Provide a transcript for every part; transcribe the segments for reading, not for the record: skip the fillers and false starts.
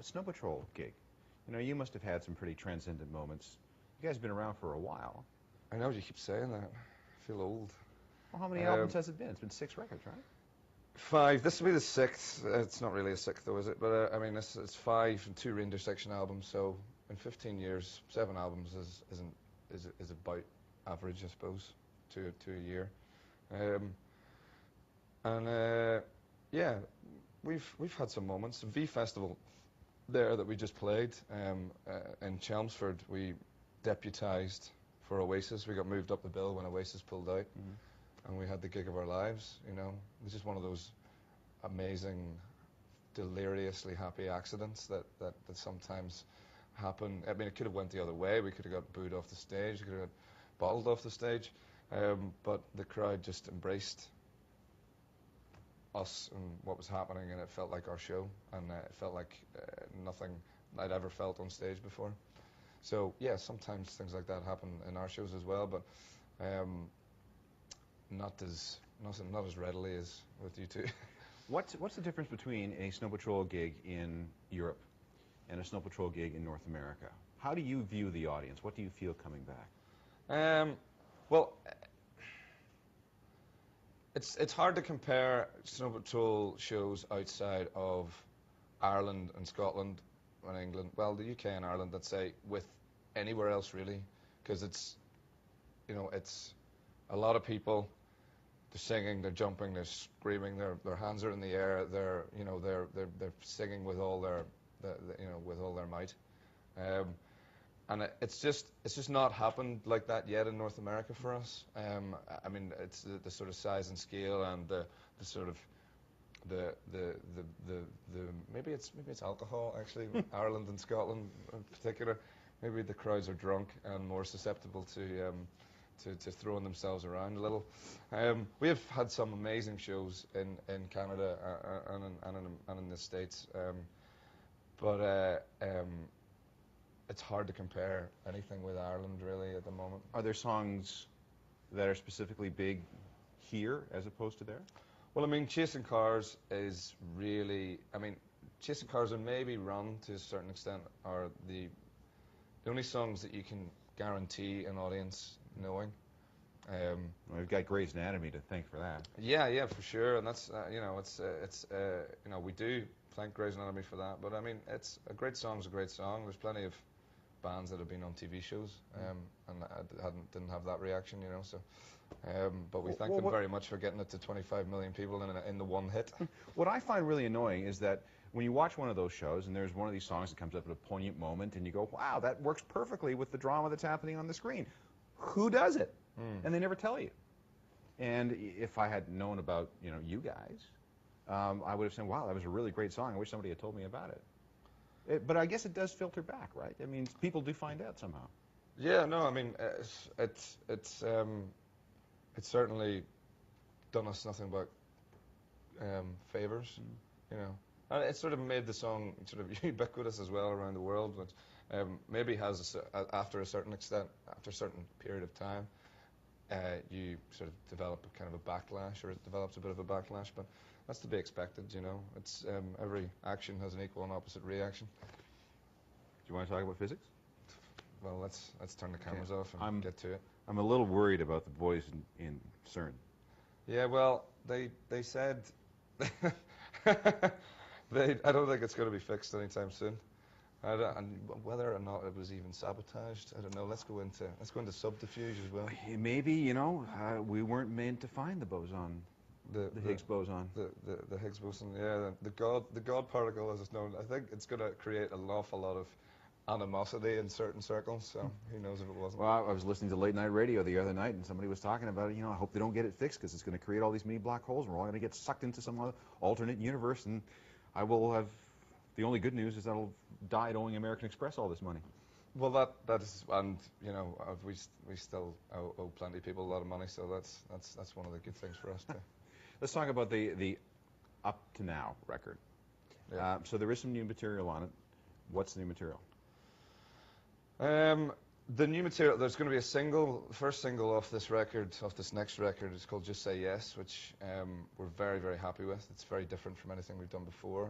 Snow Patrol gig. You know, you must have had some pretty transcendent moments. You guys have been around for a while. I know you keep saying that. I feel old. Well, how many albums has it been? It's been 6 records, right? 5. This will be the 6th. It's not really a 6th, though, is it? But I mean, it's 5 and 2 reintersection albums. So in 15 years, 7 albums is about average, I suppose, to a year. Yeah, we've had some moments. The V Festival there that we just played in Chelmsford, we deputised for Oasis. We got moved up the bill when Oasis pulled out, and we had the gig of our lives. You know, it was just one of those amazing, deliriously happy accidents that sometimes happen. I mean, it could have went the other way. We could have got booed off the stage. We could have got bottled off the stage. But the crowd just embraced us and what was happening, and it felt like our show, and it felt like nothing I'd ever felt on stage before. So yeah, sometimes things like that happen in our shows as well, but not as readily as with you two. What's the difference between a Snow Patrol gig in Europe and a Snow Patrol gig in North America? How do you view the audience? What do you feel coming back? Well, it's hard to compare Snow Patrol shows outside of Ireland and Scotland and England, well, the UK and Ireland, let's say, with anywhere else really, because it's a lot of people. They're singing, they're jumping, they're screaming, their hands are in the air, they're singing with all their might. And it's just not happened like that yet in North America for us. I mean, it's the sort of size and scale and the sort of the maybe it's alcohol actually. Ireland and Scotland in particular, maybe the crowds are drunk and more susceptible to throwing themselves around a little. We have had some amazing shows in Canada and in the States, but it's hard to compare anything with Ireland really at the moment. Are there songs that are specifically big here as opposed to there? Well, I mean, Chasing Cars is really, I mean, Chasing Cars and maybe Run to a certain extent are the only songs that you can guarantee an audience knowing. We've got Grey's Anatomy to thank for that. Yeah, for sure, and that's we do thank Grey's Anatomy for that. But I mean, it's a great song's a great song. There's plenty of bands that have been on TV shows and didn't have that reaction, you know. So, but we thank them very much for getting it to 25 million people in the one hit. What I find really annoying is that when you watch one of those shows and there's one of these songs that comes up at a poignant moment and you go, wow, that works perfectly with the drama that's happening on the screen. Who does it? And they never tell you. And if I had known about, you guys, I would have said, wow, that was a really great song. I wish somebody had told me about it. But I guess it does filter back, right? I mean, people do find out somehow. Yeah, no, I mean, it's certainly done us nothing but favors, you know. And it sort of made the song sort of ubiquitous as well around the world, which maybe has, after a certain extent, after a certain period of time, you sort of develop a kind of a backlash, or it develops a bit of a backlash, but that's to be expected, you know. It's every action has an equal and opposite reaction. Do you want to talk about physics? Well, let's turn the cameras off and get to it. I'm a little worried about the boys in CERN. Yeah, well, they said I don't think it's going to be fixed anytime soon. And whether or not it was even sabotaged, I don't know. Let's go into subterfuge as well. Maybe, we weren't meant to find the boson, the Higgs boson. The Higgs boson, yeah. The God particle, as it's known. I think it's going to create an awful lot of animosity in certain circles, so who knows if it wasn't. Well, I was listening to late night radio the other night, and somebody was talking about it. I hope they don't get it fixed, because it's going to create all these mini black holes, and we're all going to get sucked into some alternate universe, and I will have... The only good news is that I'll die owing American Express all this money. Well, that is, and we still owe plenty of people a lot of money, so that's one of the good things for us too. Let's talk about the Up to Now record. Yeah. So there is some new material on it. What's the new material? The new material, there's going to be a single, the first single off this next record is called Just Say Yes, which we're very, very happy with. It's very different from anything we've done before.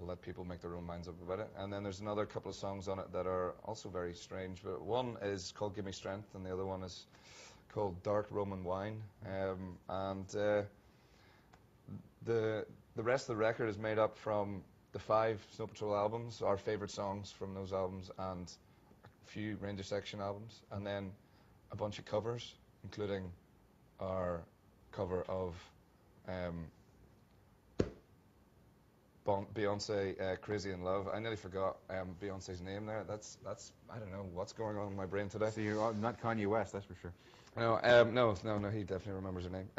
let people make their own minds up about it. And then there's another couple of songs on it that are also very strange. But one is called "Give Me Strength," and the other one is called "Dark Roman Wine." The rest of the record is made up from the 5 Snow Patrol albums, our favorite songs from those albums, and a few Ranger Section albums, and then a bunch of covers, including our cover of Beyonce, "Crazy in Love." I nearly forgot Beyonce's name there. That's I don't know what's going on in my brain today. So you're not Kanye West, that's for sure. No, he definitely remembers her name.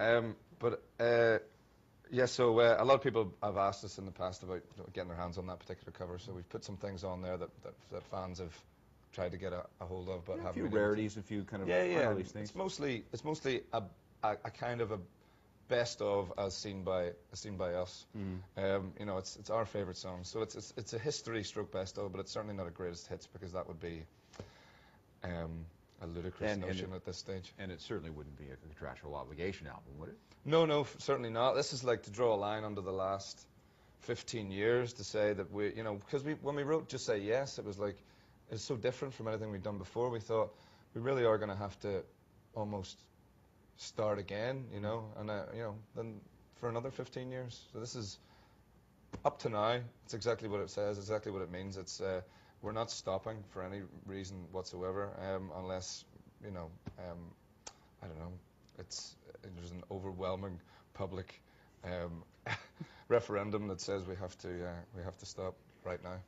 Yeah, so a lot of people have asked us in the past about getting their hands on that particular cover, so we've put some things on there that fans have tried to get a hold of, but haven't. A few really rarities, a few kind of unreleased things. It's mostly a kind of a best of as seen by us. You know, it's our favorite song, so it's a history stroke best of, but it's certainly not a greatest hits, because that would be a ludicrous notion at this stage. And it certainly wouldn't be a contractual obligation album, would it? No, certainly not. This is like to draw a line under the last 15 years to say that we, you know, because when we wrote Just Say Yes, it was like, it's so different from anything we'd done before. We thought we really are going to have to almost start again, you know, and you know, then for another 15 years. So this is up to now. It's exactly what it says, exactly what it means. It's we're not stopping for any reason whatsoever, unless, you know, I don't know. There's an overwhelming public referendum that says we have to stop right now.